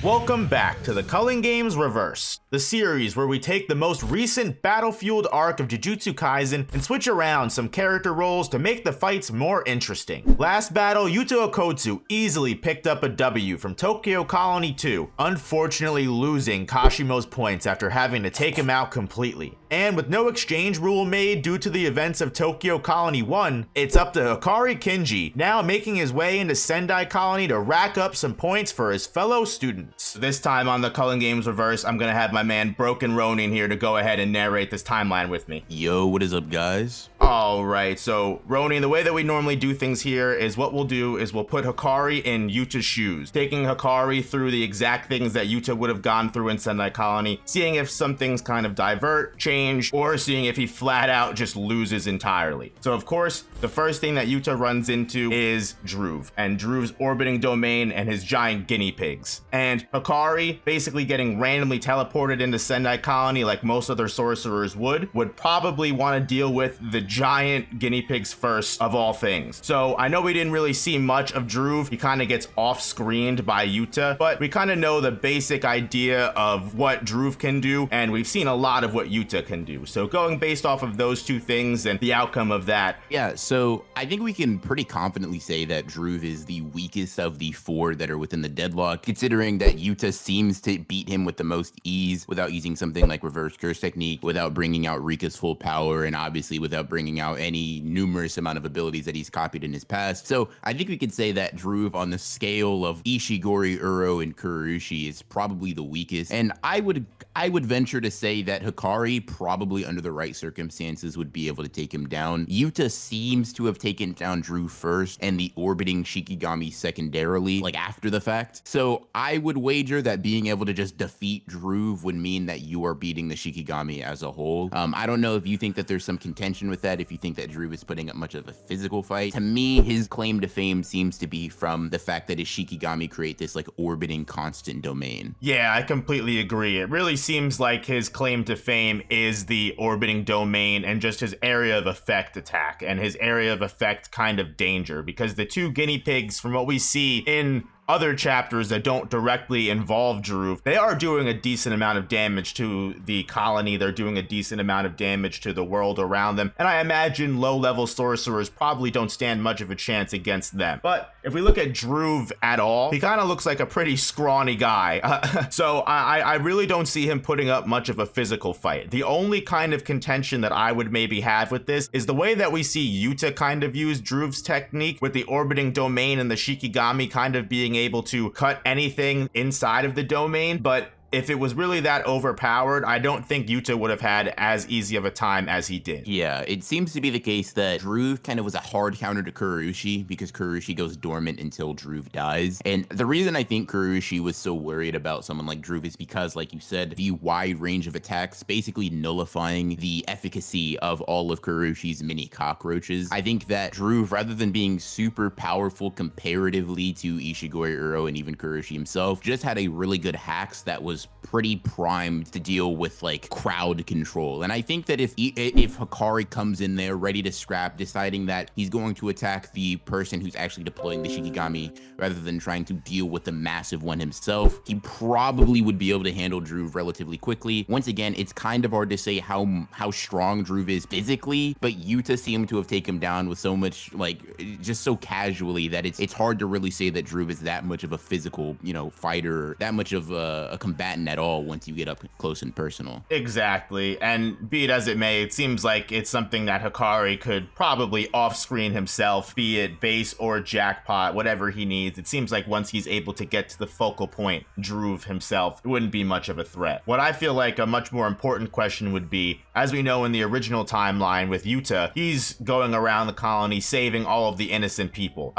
Welcome back to the Culling Games Reverse, the series where we take the most recent battle-fueled arc of Jujutsu Kaisen and switch around some character roles to make the fights more interesting. Last battle, Yuta Okkotsu easily picked up a W from Tokyo Colony 2, unfortunately losing Kashimo's points after having to take him out completely. And with no exchange rule made due to the events of Tokyo Colony 1, it's up to Hakari Kinji, now making his way into Sendai Colony to rack up some points for his fellow students. This time on the Culling Games Reverse, I'm gonna have my man Broken Ronin here to go ahead and narrate this timeline with me. Yo, what is up, guys? Alright, so Ronin, the way that we normally do things here is what we'll do is we'll put Hakari in Yuta's shoes, taking Hakari through the exact things that Yuta would have gone through in Sendai Colony, seeing if some things kind of divert, change, or seeing if he flat out just loses entirely. So of course, the first thing that Yuta runs into is Dhruv, and Dhruv's orbiting domain and his giant guinea pigs. And Hakari, basically getting randomly teleported into Sendai Colony like most other sorcerers would probably want to deal with the giant guinea pigs first of all things. So I know we didn't really see much of Dhruv. He kind of gets off-screened by Yuta, but we kind of know the basic idea of what Dhruv can do, and we've seen a lot of what Yuta can do. So going based off of those two things and the outcome of that. Yeah, so I think we can pretty confidently say that Dhruv is the weakest of the four that are within the deadlock, considering that Yuta seems to beat him with the most ease without using something like reverse curse technique, without bringing out Rika's full power, and obviously without bringing out any numerous amount of abilities that he's copied in his past. So I think we could say that Dhruv, on the scale of Ishigori, Uro, and Kurorushi, is probably the weakest. And I would venture to say that Hakari, probably under the right circumstances, would be able to take him down. Yuta seems to have taken down Dhruv first, and the orbiting Shikigami secondarily, like after the fact. So I would wager that being able to just defeat Dhruv would mean that you are beating the Shikigami as a whole. I don't know if you think that there's some contention with that, if you think that Dhruv is putting up much of a physical fight. To me, his claim to fame seems to be from the fact that his Shikigami create this like orbiting constant domain. Yeah, I completely agree. It really seems like his claim to fame is the orbiting domain and just his area of effect attack and his area of effect kind of danger, because the two guinea pigs, from what we see in other chapters that don't directly involve Dhruv, they are doing a decent amount of damage to the colony. They're doing a decent amount of damage to the world around them. And I imagine low-level sorcerers probably don't stand much of a chance against them. But if we look at Dhruv at all, he kind of looks like a pretty scrawny guy. So I really don't see him putting up much of a physical fight. The only kind of contention that I would maybe have with this is the way that we see Yuta kind of use Dhruv's technique with the orbiting domain and the Shikigami kind of being able to cut anything inside of the domain. But if it was really that overpowered, I don't think Yuta would have had as easy of a time as he did. Yeah, it seems to be the case that Dhruv kind of was a hard counter to Kurorushi, because Kurorushi goes dormant until Dhruv dies. And the reason I think Kurorushi was so worried about someone like Dhruv is because, like you said, the wide range of attacks basically nullifying the efficacy of all of Kurorushi's mini cockroaches. I think that Dhruv, rather than being super powerful comparatively to Ishigori, Uro, and even Kurorushi himself, just had a really good hacks that was pretty primed to deal with like crowd control. And I think that if Hakari comes in there ready to scrap, deciding that he's going to attack the person who's actually deploying the Shikigami rather than trying to deal with the massive one himself, he probably would be able to handle Dhruv relatively quickly. Once again, it's kind of hard to say how strong Dhruv is physically, but Yuta seemed to have taken him down with so much, like, just so casually that it's hard to really say that Dhruv is that much of a physical, fighter, that much of a combatant at all once you get up close and personal. Exactly, and be it as it may, it seems like it's something that Hakari could probably off-screen himself, be it base or jackpot, whatever he needs. It seems like once he's able to get to the focal point, Dhruv himself, it wouldn't be much of a threat. What I feel like a much more important question would be, as we know in the original timeline with Yuta, he's going around the colony saving all of the innocent people.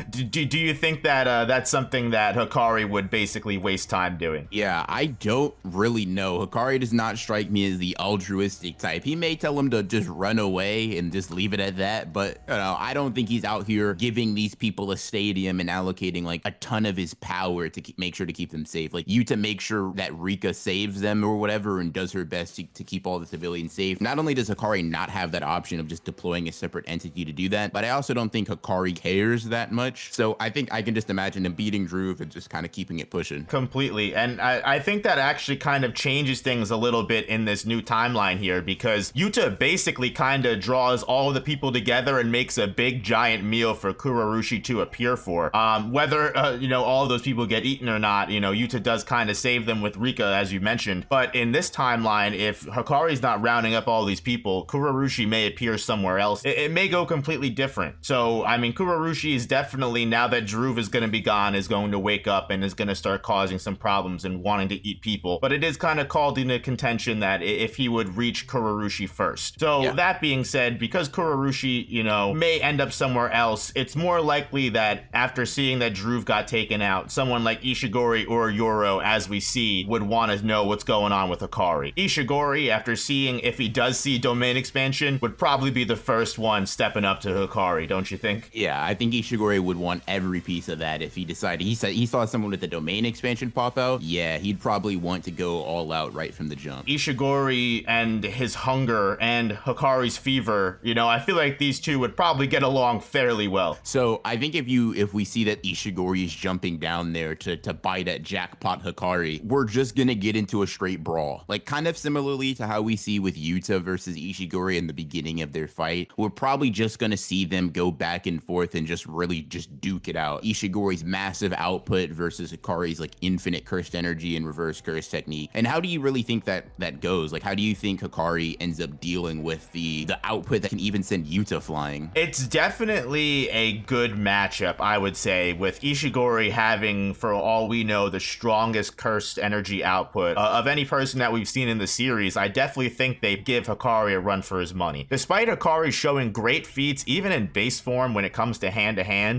Do you think that that's something that Hakari would basically waste time doing? Yeah, I don't really know. Hakari does not strike me as the altruistic type. He may tell him to just run away and just leave it at that, but I don't think he's out here giving these people a stadium and allocating like a ton of his power to make sure to keep them safe. Like Yuta makes sure that Rika saves them or whatever and does her best to keep all the civilians safe. Not only does Hakari not have that option of just deploying a separate entity to do that, but I also don't think Hakari cares that much. So I think I can just imagine him beating Dhruv and just kind of keeping it pushing. Completely. And I think that actually kind of changes things a little bit in this new timeline here, because Yuta basically kind of draws all of the people together and makes a big giant meal for Kurorushi to appear for. Whether, all of those people get eaten or not, Yuta does kind of save them with Rika, as you mentioned. But in this timeline, if Hakari's not rounding up all these people, Kurorushi may appear somewhere else. It may go completely different. So, I mean, Kurorushi is definitely, now that Dhruv is going to be gone, is going to wake up and is going to start causing some problems and wanting to eat people. But it is kind of called into contention that if he would reach Kurorushi first. So yeah. That being said, because Kurorushi, may end up somewhere else, it's more likely that after seeing that Dhruv got taken out, someone like Ishigori or Uro, as we see, would want to know what's going on with Hakari. Ishigori, after seeing if he does see domain expansion, would probably be the first one stepping up to Hakari, don't you think? Yeah, I think Ishigori would want every piece of that if he decided. He said he saw someone with the domain expansion pop out. Yeah, he'd probably want to go all out right from the jump. Ishigori and his hunger and Hakari's fever, I feel like these two would probably get along fairly well. So I think if we see that Ishigori is jumping down there to bite at jackpot Hakari, we're just gonna get into a straight brawl. Like kind of similarly to how we see with Yuta versus Ishigori in the beginning of their fight. We're probably just gonna see them go back and forth and just really just duke it out. Ishigori's massive output versus Hakari's like infinite cursed energy and reverse curse technique. And how do you really think that goes? Like how do you think Hakari ends up dealing with the output that can even send Yuta flying? It's definitely a good matchup, I would say, with Ishigori having, for all we know, the strongest cursed energy output of any person that we've seen in the series. I definitely think they give Hakari a run for his money. Despite Hakari showing great feats, even in base form when it comes to hand,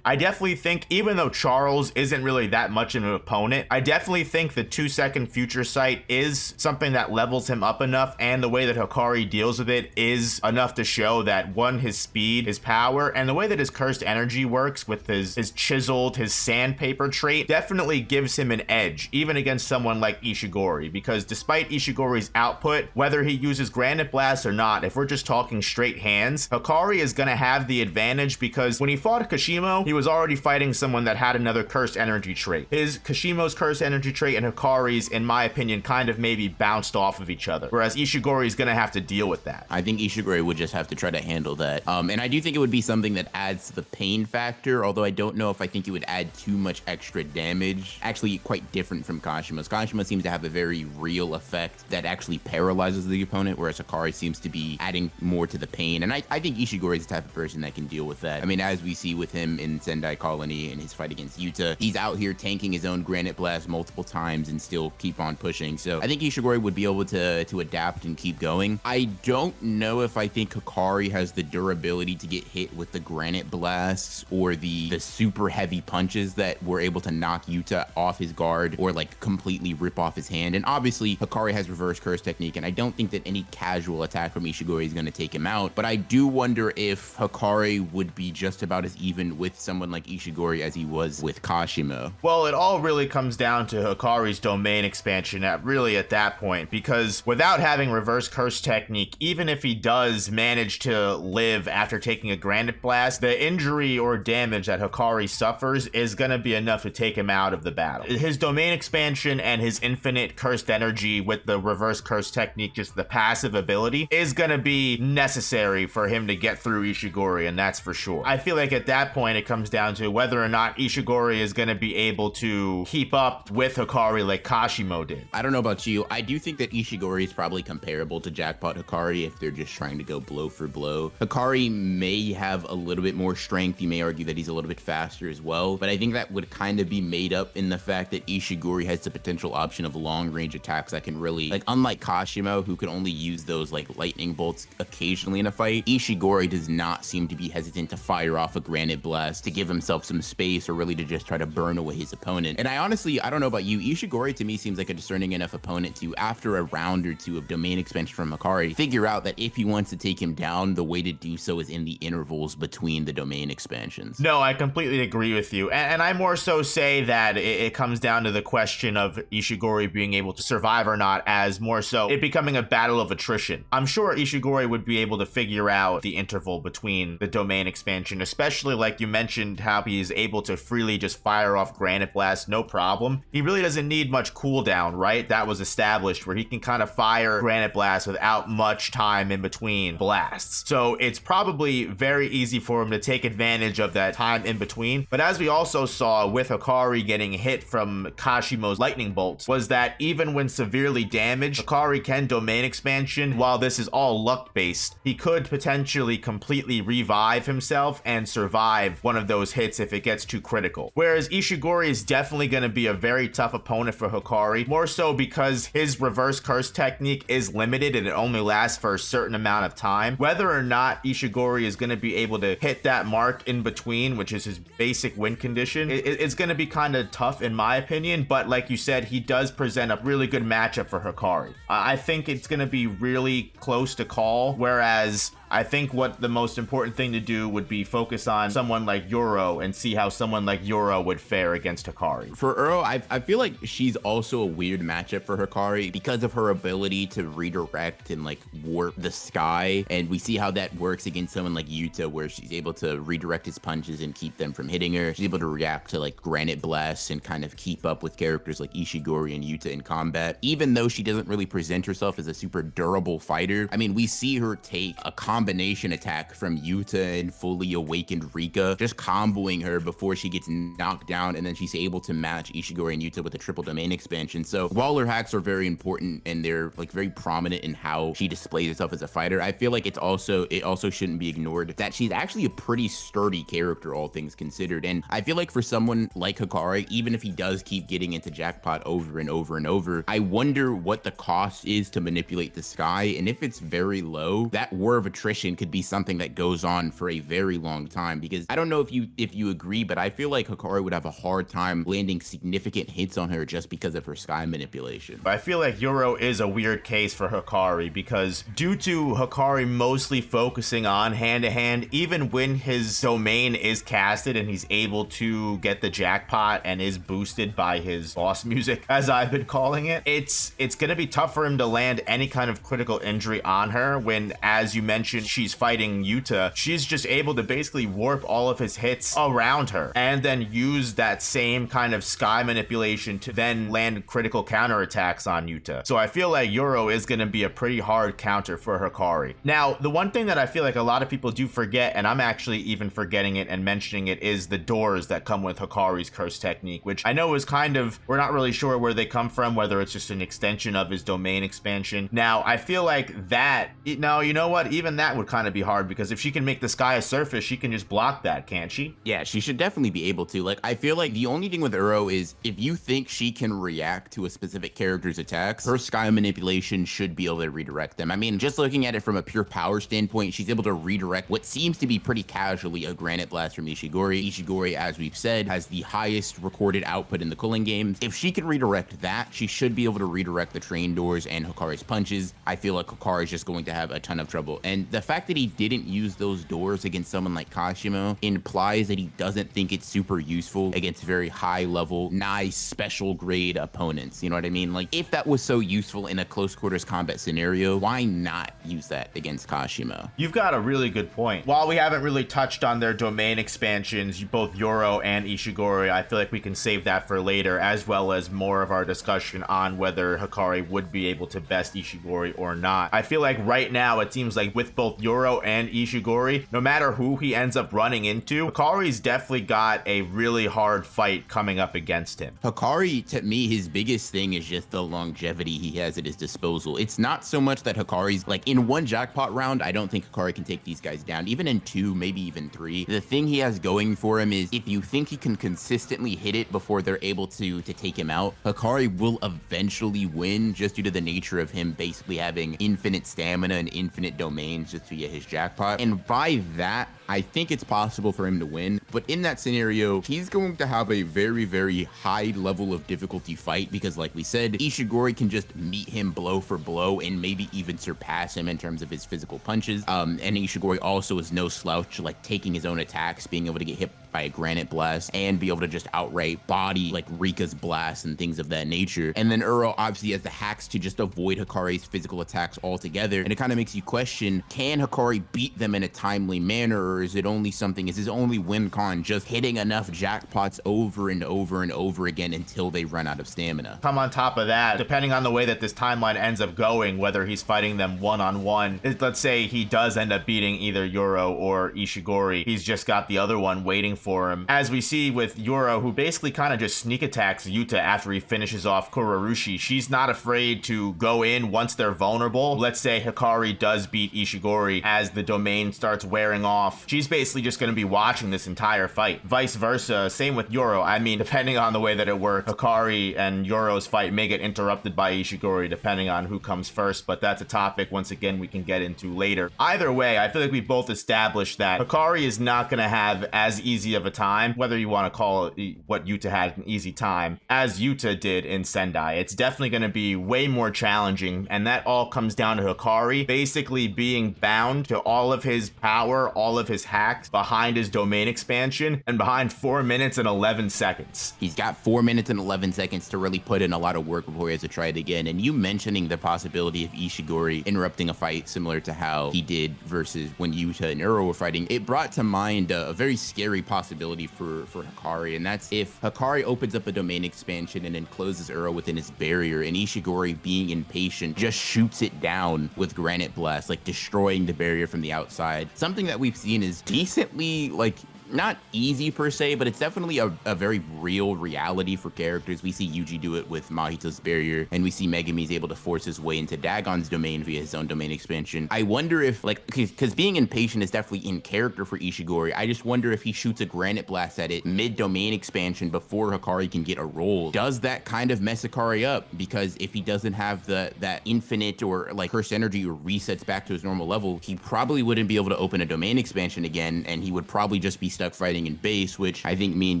I definitely think, even though Charles isn't really that much of an opponent, I definitely think the 2-second future sight is something that levels him up enough, and the way that Hakari deals with it is enough to show that, one, his speed, his power, and the way that his cursed energy works with his chiseled, his sandpaper trait definitely gives him an edge, even against someone like Ishigori, because despite Ishigori's output, whether he uses Granite Blast or not, if we're just talking straight hands, Hakari is gonna have the advantage, because when he fought Kashimo, he was already fighting someone that had another cursed energy trait. Kashimo's cursed energy trait and Hakari's, in my opinion, kind of maybe bounced off of each other, whereas Ishigori is gonna have to deal with that. I think Ishigori would just have to try to handle that. And I do think it would be something that adds to the pain factor, although I don't know if I think it would add too much extra damage. Actually, quite different from Kashima's. Kashima seems to have a very real effect that actually paralyzes the opponent, whereas Hakari seems to be adding more to the pain. And I think Ishigori is the type of person that can deal with that. I mean, as we see with him in Sendai Colony and his fight against Yuta, he's out here tanking his own Granite Blast multiple times and still keep on pushing. So I think Ishigori would be able to adapt and keep going. I don't know if I think Hakari has the durability to get hit with the Granite Blasts or the super heavy punches that were able to knock Yuta off his guard or like completely rip off his hand. And obviously Hakari has reverse curse technique, and I don't think that any casual attack from Ishigori is going to take him out, but I do wonder if Hakari would be just about as even with someone like Ishigori as he was with Kashima. Well, it all really comes down to Hakari's domain expansion at that point, because without having reverse curse technique, even if he does manage to live after taking a Granite Blast, the injury or damage that Hakari suffers is going to be enough to take him out of the battle. His domain expansion and his infinite cursed energy with the reverse curse technique, just the passive ability, is going to be necessary for him to get through Ishigori, and that's for sure. I feel like at that point it comes down to whether or not Ishigori is going to be able to keep up with Hakari like Kashimo did. I don't know about you. I do think that Ishigori is probably comparable to Jackpot Hakari if they're just trying to go blow for blow. Hakari may have a little bit more strength. You may argue that he's a little bit faster as well, but I think that would kind of be made up in the fact that Ishigori has the potential option of long range attacks that can really, like, unlike Kashimo, who can only use those like lightning bolts occasionally in a fight, Ishigori does not seem to be hesitant to fire off a Granite Blast to give himself some space or really to just try to burn away his opponent. And I honestly, I don't know about you, Ishigori Hakari to me seems like a discerning enough opponent to, after a round or two of domain expansion from Hakari, figure out that if he wants to take him down, the way to do so is in the intervals between the domain expansions. No, I completely agree with you. And I more so say that it comes down to the question of Ishigori being able to survive or not, as more so it becoming a battle of attrition. I'm sure Ishigori would be able to figure out the interval between the domain expansion, especially like you mentioned how he is able to freely just fire off Granite Blast, no problem. He really doesn't need much cooldown, right? That was established where he can kind of fire Granite Blast without much time in between blasts. So it's probably very easy for him to take advantage of that time in between. But as we also saw with Hakari getting hit from Kashimo's lightning bolts, was that even when severely damaged, Hakari can domain expansion. While this is all luck based, he could potentially completely revive himself and survive one of those hits if it gets too critical. Whereas Ishigori is definitely going to be a very tough opponent for Hakari, more so because his reverse curse technique is limited and it only lasts for a certain amount of time. Whether or not Ishigori is going to be able to hit that mark in between, which is his basic win condition, it's going to be kind of tough in my opinion. But like you said, he does present a really good matchup for Hakari. I think it's going to be really close to call, whereas I think what the most important thing to do would be focus on someone like Uro and see how someone like Uro would fare against Hakari. For Uro, I feel like she's also a weird matchup for Hakari because of her ability to redirect and like warp the sky. And we see how that works against someone like Yuta, where she's able to redirect his punches and keep them from hitting her. She's able to react to like Granite Blasts and kind of keep up with characters like Ishigori and Yuta in combat. Even though she doesn't really present herself as a super durable fighter, I mean, we see her take a combination attack from Yuta and fully awakened Rika, just comboing her before she gets knocked down, and then she's able to match Ishigori and Yuta with a triple domain expansion. So while her hacks are very important and they're like very prominent in how she displays herself as a fighter, I feel like it also shouldn't be ignored that she's actually a pretty sturdy character, all things considered. And I feel like for someone like Hakari, even if he does keep getting into jackpot over and over and over, I wonder what the cost is to manipulate the sky. And if it's very low, that war of attrition could be something that goes on for a very long time, because I don't know if you agree, but I feel like Hakari would have a hard time landing significant hits on her just because of her sky manipulation. I feel like Uro is a weird case for Hakari because due to Hakari mostly focusing on hand-to-hand, even when his domain is casted and he's able to get the jackpot and is boosted by his boss music, as I've been calling it, it's gonna be tough for him to land any kind of critical injury on her when, as you mentioned, she's fighting Yuta. She's just able to basically warp all of his hits around her and then use that same kind of sky manipulation to then land critical counterattacks on Yuta. So I feel like Uro is going to be a pretty hard counter for Hakari. Now, the one thing that I feel like a lot of people do forget, and I'm actually even forgetting it and mentioning it, is the doors that come with Hakari's curse technique, which I know is kind of, we're not really sure where they come from, whether it's just an extension of his domain expansion. Now, I feel like that, now, you know what, even that would kind of be hard, because if she can make the sky a surface, she can just block that, can't she? Yeah, she should definitely be able to. Like, I feel like the only thing with Uro is if you think she can react to a specific character's attacks, her sky manipulation should be able to redirect them. I mean, just looking at it from a pure power standpoint, she's able to redirect what seems to be pretty casually a Granite Blast from Ishigori. Ishigori, as we've said, has the highest recorded output in the Culling games. If she can redirect that, she should be able to redirect the train doors and Hakari's punches. I feel like Hakari is just going to have a ton of trouble. And the fact that he didn't use those doors against someone like Kashimo implies that he doesn't think it's super useful against very high level, nice special grade opponents. You know what I mean? Like, if that was so useful in a close quarters combat scenario, why not use that against Kashimo? You've got a really good point. While we haven't really touched on their domain expansions, both Uro and Ishigori, I feel like we can save that for later, as well as more of our discussion on whether Hakari would be able to best Ishigori or not. I feel like right now it seems like with both Uro and Ishigori, no matter who he ends up running into, Hakari's definitely got a really hard fight coming up against him. Hakari, to me, his biggest thing is just the longevity he has at his disposal. It's not so much that Hakari's, like, in one jackpot round, I don't think Hakari can take these guys down. Even in 2, maybe even 3. The thing he has going for him is if you think he can consistently hit it before they're able to take him out, Hakari will eventually win just due to the nature of him basically having infinite stamina and infinite domains just via his jackpot. And by that, I think it's possible for him to win, But in that scenario, he's going to have a very, very high level of difficulty fight because, like we said, Ishigori can just meet him blow for blow and maybe even surpass him in terms of his physical punches. And Ishigori also is no slouch, like taking his own attacks, being able to get hit by a granite blast and be able to just outright body like Rika's blast and things of that nature. And then Uro obviously has the hacks to just avoid Hakari's physical attacks altogether. And it kind of makes you question, can Hakari beat them in a timely manner, or is it only something, is his only win con just hitting enough jackpots over and over and over again until they run out of stamina? Come on top of that, depending on the way that this timeline ends up going, whether he's fighting them one-on-one, let's say he does end up beating either Uro or Ishigori, he's just got the other one waiting for him. As we see with Uro, who basically kind of just sneak attacks Yuta after he finishes off Kurorushi, she's not afraid to go in once they're vulnerable. Let's say Hakari does beat Ishigori as the domain starts wearing off. She's basically just going to be watching this entire fight. Vice versa, same with Uro. I mean, depending on the way that it works, Hakari and Uro's fight may get interrupted by Ishigori depending on who comes first, but that's a topic once again we can get into later. Either way, I feel like we both established that Hakari is not going to have as easy of a time, whether you want to call it what Yuta had an easy time, as Yuta did in Sendai. It's definitely going to be way more challenging, and that all comes down to Hakari basically being bound to all of his power, all of his hacks behind his domain expansion, and behind 4 minutes and 11 seconds. He's got 4 minutes and 11 seconds to really put in a lot of work before he has to try it again. And you mentioning the possibility of Ishigori interrupting a fight similar to how he did versus when Yuta and Uro were fighting, it brought to mind a very scary possibility for Hakari, and that's if Hakari opens up a domain expansion and then closes Uro within his barrier, and Ishigori, being impatient, just shoots it down with granite blast, like destroying the barrier from the outside. Something that we've seen is decently, like, not easy per se, but it's definitely a very real reality for characters. We see Yuji do it with Mahito's barrier, and we see Megami's able to force his way into Dagon's domain via his own domain expansion. I wonder if, like, because being impatient is definitely in character for Ishigori, I just wonder if he shoots a granite blast at it mid-domain expansion before Hakari can get a roll. Does that kind of mess Hakari up? Because if he doesn't have that infinite or like cursed energy or resets back to his normal level, he probably wouldn't be able to open a domain expansion again, and he would probably just be stuck fighting in base, which I think me and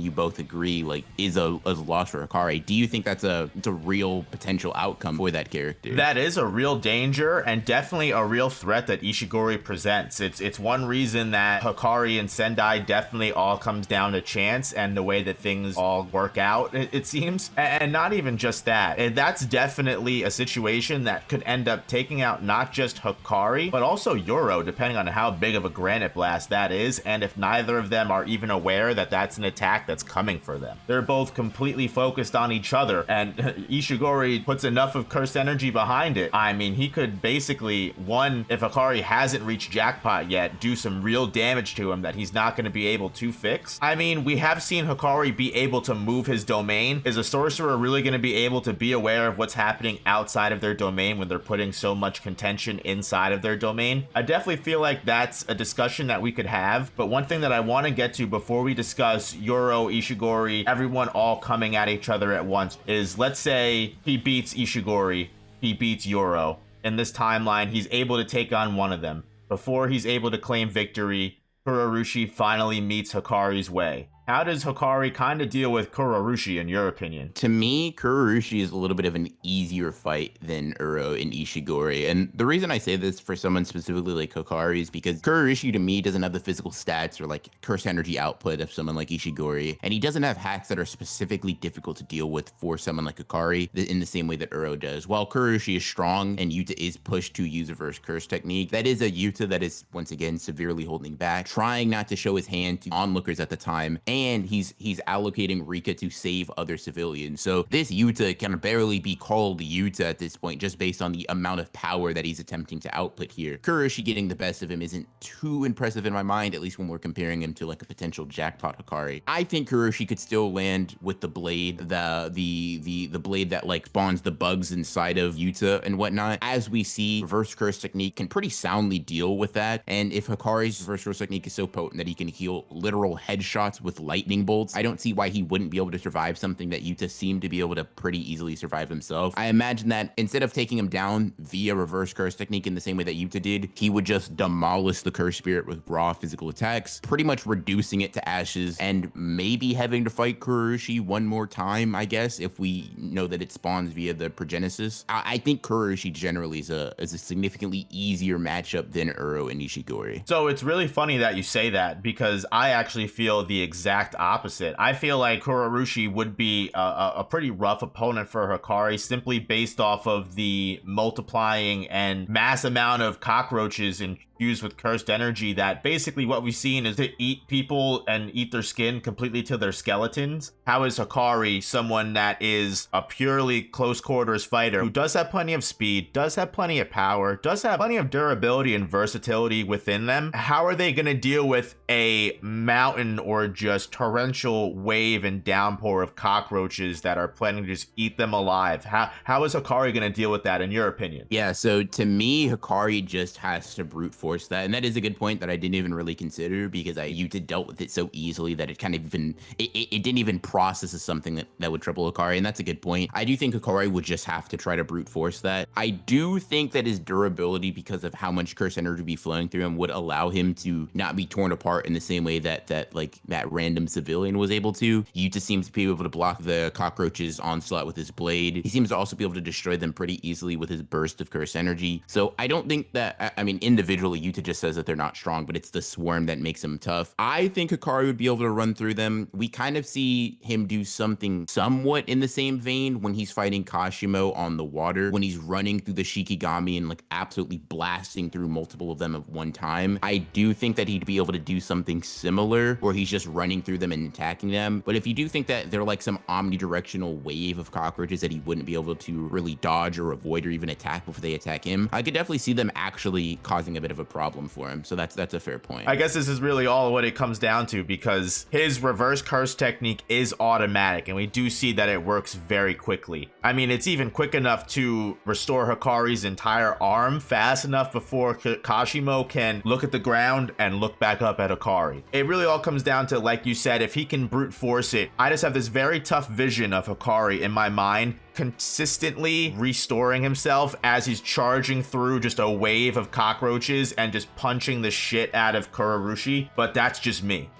you both agree like is a loss for Hakari. Do you think that's a real potential outcome for that character? That is a real danger and definitely a real threat that Ishigori presents. It's one reason that Hakari and Sendai definitely all comes down to chance and the way that things all work out, it seems. And not even just that. And that's definitely a situation that could end up taking out not just Hakari, but also Uro, depending on how big of a granite blast that is, and if neither of them are even aware that that's an attack that's coming for them. They're both completely focused on each other, and Ishigori puts enough of cursed energy behind it. I mean, he could basically, one, if Hakari hasn't reached jackpot yet, do some real damage to him that he's not going to be able to fix. I mean, we have seen Hakari be able to move his domain. Is a sorcerer really going to be able to be aware of what's happening outside of their domain when they're putting so much contention inside of their domain? I definitely feel like that's a discussion that we could have, but one thing that I want to get to before we discuss Uro, Ishigori, everyone all coming at each other at once is, let's say he beats Ishigori, he beats Uro. In this timeline, he's able to take on one of them. Before he's able to claim victory, Kurorushi finally meets Hakari's way. How does Hakari kind of deal with Kurorushi, in your opinion? To me, Kurorushi is a little bit of an easier fight than Uro and Ishigori. And the reason I say this for someone specifically like Hakari is because Kurorushi, to me, doesn't have the physical stats or like curse energy output of someone like Ishigori. And he doesn't have hacks that are specifically difficult to deal with for someone like Hakari in the same way that Uro does. While Kurorushi is strong and Yuta is pushed to use reverse curse technique, that is a Yuta that is, once again, severely holding back, trying not to show his hand to onlookers at the time, and he's allocating Rika to save other civilians. So this Yuta can barely be called Yuta at this point, just based on the amount of power that he's attempting to output here. Kurorushi getting the best of him isn't too impressive in my mind, at least when we're comparing him to like a potential jackpot Hakari. I think Kurorushi could still land with the blade, the blade that like spawns the bugs inside of Yuta and whatnot. As we see, reverse curse technique can pretty soundly deal with that. And if Hakari's reverse curse technique is so potent that he can heal literal headshots with lightning bolts. I don't see why he wouldn't be able to survive something that Yuta seemed to be able to pretty easily survive himself. I imagine that instead of taking him down via reverse curse technique in the same way that Yuta did, he would just demolish the curse spirit with raw physical attacks, pretty much reducing it to ashes, and maybe having to fight Kurorushi one more time, I guess, if we know that it spawns via the progenesis. I think Kurorushi generally is a significantly easier matchup than Uro and Ishigori. So it's really funny that you say that, because I actually feel the exact opposite. I feel like Kurorushi would be a pretty rough opponent for Hakari, simply based off of the multiplying and mass amount of cockroaches infused with cursed energy, that basically what we've seen is to eat people and eat their skin completely to their skeletons. How is Hakari someone that is a purely close quarters fighter who does have plenty of speed, does have plenty of power, does have plenty of durability and versatility within them? How are they going to deal with a mountain or just torrential wave and downpour of cockroaches that are planning to just eat them alive? How is Hakari going to deal with that, in your opinion? Yeah, so to me, Hakari just has to brute force that. And that is a good point that I didn't even really consider, because Yuta dealt with it so easily that it kind of even, it didn't even process as something that would trouble Hakari. And that's a good point. I do think Hakari would just have to try to brute force that. I do think that his durability, because of how much curse energy would be flowing through him, would allow him to not be torn apart in the same way that that random civilian was able to. Yuta seems to be able to block the cockroaches' onslaught with his blade. He seems to also be able to destroy them pretty easily with his burst of curse energy. So I don't think that, I mean, individually, Yuta just says that they're not strong, but it's the swarm that makes him tough. I think Hakari would be able to run through them. We kind of see him do something somewhat in the same vein when he's fighting Kashimo on the water, when he's running through the Shikigami and like absolutely blasting through multiple of them at one time. I do think that he'd be able to do something similar where he's just running through them and attacking them. But if you do think that they're like some omnidirectional wave of cockroaches that he wouldn't be able to really dodge or avoid or even attack before they attack him, I could definitely see them actually causing a bit of a problem for him. So that's a fair point. I guess this is really all what it comes down to, because his reverse curse technique is automatic, and we do see that it works very quickly. I mean, it's even quick enough to restore Hakari's entire arm fast enough before Kashimo can look at the ground and look back up at Hakari. It really all comes down to, like you said, if he can brute force it. I just have this very tough vision of Hakari in my mind consistently restoring himself as he's charging through just a wave of cockroaches and just punching the shit out of Kurorushi, but that's just me.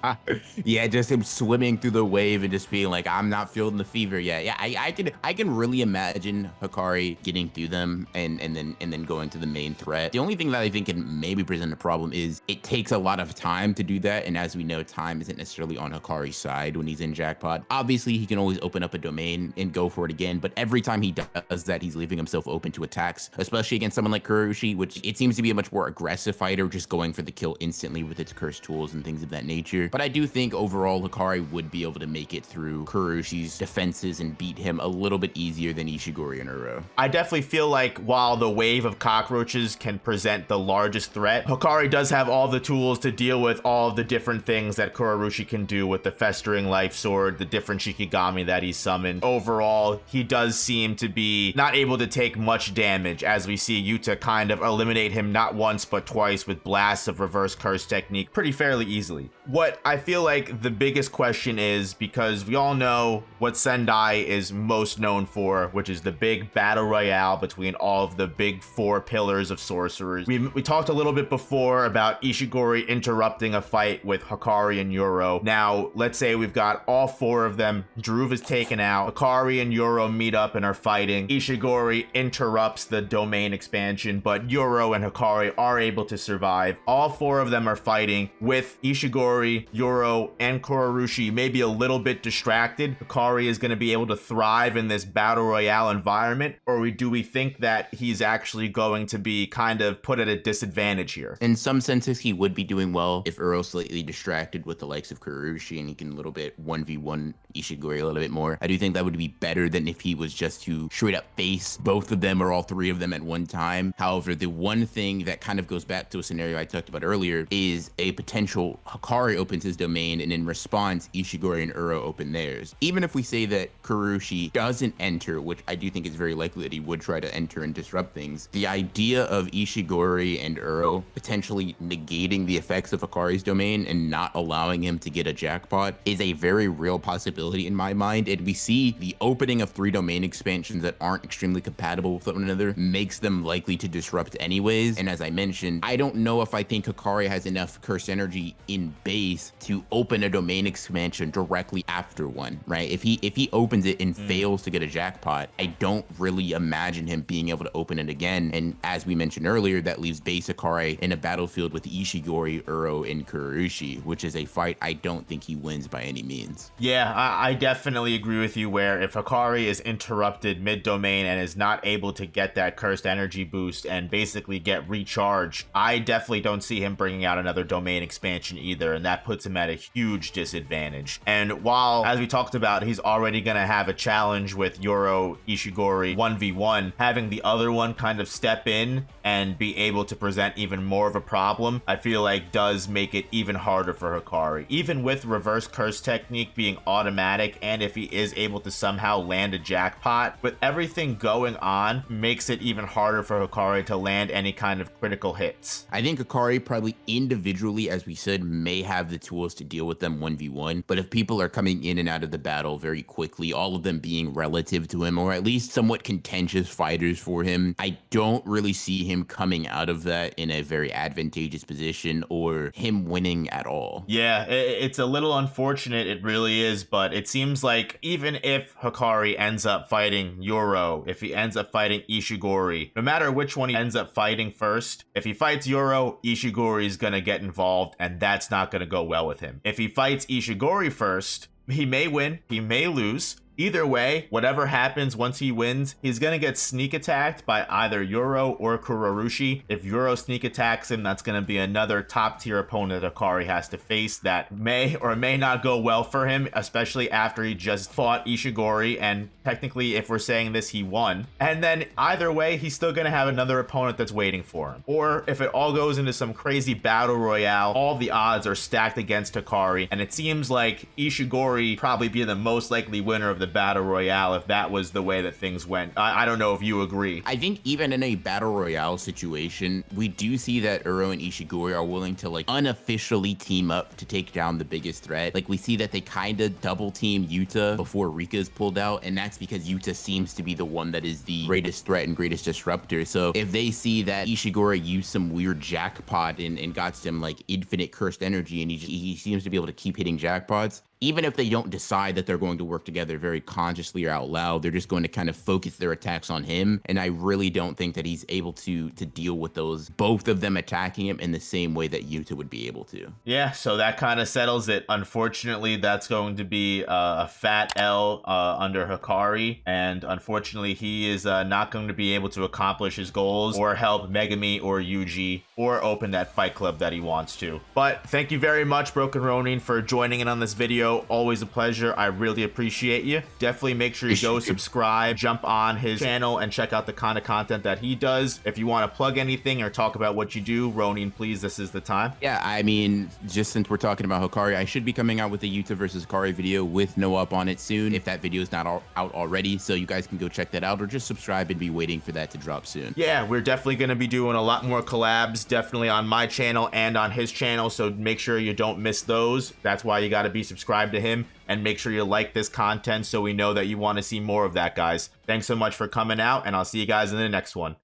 Yeah, just him swimming through the wave and just being like, I'm not feeling the fever yet. Yeah, I can really imagine Hakari getting through them and then going to the main threat. The only thing that I think can maybe present a problem is it takes a lot of time to do that, and as we know, time isn't necessarily on Hakari's side when he's in Jackpot. Obviously, he can always open up a domain and go for it again, but every time he does that, he's leaving himself open to attacks, especially against someone like Kurorushi, which it seems to be a much more aggressive fighter, just going for the kill instantly with its cursed tools and things of that nature. But I do think overall Hakari would be able to make it through Kurorushi's defenses and beat him a little bit easier than Ishigori and Uro. I definitely feel like while the wave of cockroaches can present the largest threat, Hakari does have all the tools to deal with all of the different things that Kurorushi can do with the festering life sword, the different Shikigami that he summoned. Overall, he does seem to be not able to take much damage, as we see Yuta kind of eliminate him not once but twice with blasts of reverse curse technique pretty fairly easily. What I feel like the biggest question is, because we all know what Sendai is most known for, which is the big battle royale between all of the big four pillars of sorcerers. We talked a little bit before about Ishigori interrupting a fight with Hakari and Uro. Now, let's say we've got all four of them. Dhruv is taken out. Hakari and Uro meet up and are fighting. Ishigori interrupts the domain expansion, but Uro and Hakari are able to survive. All four of them are fighting with Ishigori, Uro, and Kurorushi maybe a little bit distracted. Hakari is going to be able to thrive in this battle royale environment, or do we think that he's actually going to be kind of put at a disadvantage here? In some senses, he would be doing well if Uro's slightly distracted with the likes of Kurorushi and he can a little bit 1v1 Ishigori a little bit more. I do think that would be better than if he was was just to straight up face both of them or all three of them at one time. However, the one thing that kind of goes back to a scenario I talked about earlier is a potential Hakari opens his domain, and in response, Ishigori and Uro open theirs. Even if we say that Kurorushi doesn't enter, which I do think is very likely that he would try to enter and disrupt things, the idea of Ishigori and Uro potentially negating the effects of Hakari's domain and not allowing him to get a jackpot is a very real possibility in my mind. And we see the opening of 3 domain expansions that aren't extremely compatible with one another makes them likely to disrupt anyways. And as I mentioned, I don't know if I think Hakari has enough curse energy in base to open a domain expansion directly after one, right? If he opens it and fails to get a jackpot, I don't really imagine him being able to open it again. And as we mentioned earlier, that leaves base Hakari in a battlefield with Ishigori, Uro, and Kurorushi, which is a fight I don't think he wins by any means. Yeah, I definitely agree with you where if Hakari is interrupted mid-domain and is not able to get that cursed energy boost and basically get recharged, I definitely don't see him bringing out another domain expansion either, and that puts him at a huge disadvantage. And while, as we talked about, he's already going to have a challenge with Uro Ishigori 1v1, having the other one kind of step in and be able to present even more of a problem, I feel like does make it even harder for Hakari. Even with reverse curse technique being automatic, and if he is able to somehow land a jackpot, with everything going on, makes it even harder for Hakari to land any kind of critical hits. I think Hakari probably individually, as we said, may have the tools to deal with them 1v1, but if people are coming in and out of the battle very quickly, all of them being relative to him, or at least somewhat contentious fighters for him, I don't really see him coming out of that in a very advantageous position or him winning at all. Yeah, it's a little unfortunate, it really is, but it seems like even if Hakari ends up fighting Uro, if he ends up fighting Ishigori, no matter which one he ends up fighting first, if he fights Uro, Ishigori is going to get involved, and that's not going to go well with him. If he fights Ishigori first, he may win, he may lose. Either way, whatever happens once he wins, he's going to get sneak attacked by either Uro or Kurorushi. If Uro sneak attacks him, that's going to be another top tier opponent Hakari has to face that may or may not go well for him, especially after he just fought Ishigori, and technically, if we're saying this, he won. And then either way, he's still going to have another opponent that's waiting for him. Or if it all goes into some crazy battle royale, all the odds are stacked against Hakari, and it seems like Ishigori probably be the most likely winner of the battle royale if that was the way that things went. I don't know if you agree. I think even in a battle royale situation, we do see that Uro and Ishigori are willing to like unofficially team up to take down the biggest threat. Like we see that they kind of double team Yuta before Rika is pulled out, and that's because Yuta seems to be the one that is the greatest threat and greatest disruptor. So if they see that Ishigori used some weird jackpot and got some like infinite cursed energy, and he seems to be able to keep hitting jackpots, even if they don't decide that they're going to work together very consciously or out loud, they're just going to kind of focus their attacks on him. And I really don't think that he's able to deal with those, both of them attacking him in the same way that Yuta would be able to. Yeah, so that kind of settles it. Unfortunately, that's going to be a fat L under Hakari. And unfortunately, he is not going to be able to accomplish his goals or help Megami or Yuji or open that fight club that he wants to. But thank you very much, Broken Ronin, for joining in on this video. Always a pleasure. I really appreciate you. Definitely make sure you go subscribe, jump on his channel, and check out the kind of content that he does. If you want to plug anything or talk about what you do, Ronin, please, this is the time. Yeah, I mean, just since we're talking about Hakari, I should be coming out with a Yuta versus Hakari video with no up on it soon, if that video is not out already, so you guys can go check that out, or just subscribe and be waiting for that to drop soon. Yeah, we're definitely going to be doing a lot more collabs, definitely on my channel and on his channel, so make sure you don't miss those. That's why you got to be subscribed to him, and make sure you like this content so we know that you want to see more of that, guys. Thanks so much for coming out, and I'll see you guys in the next one.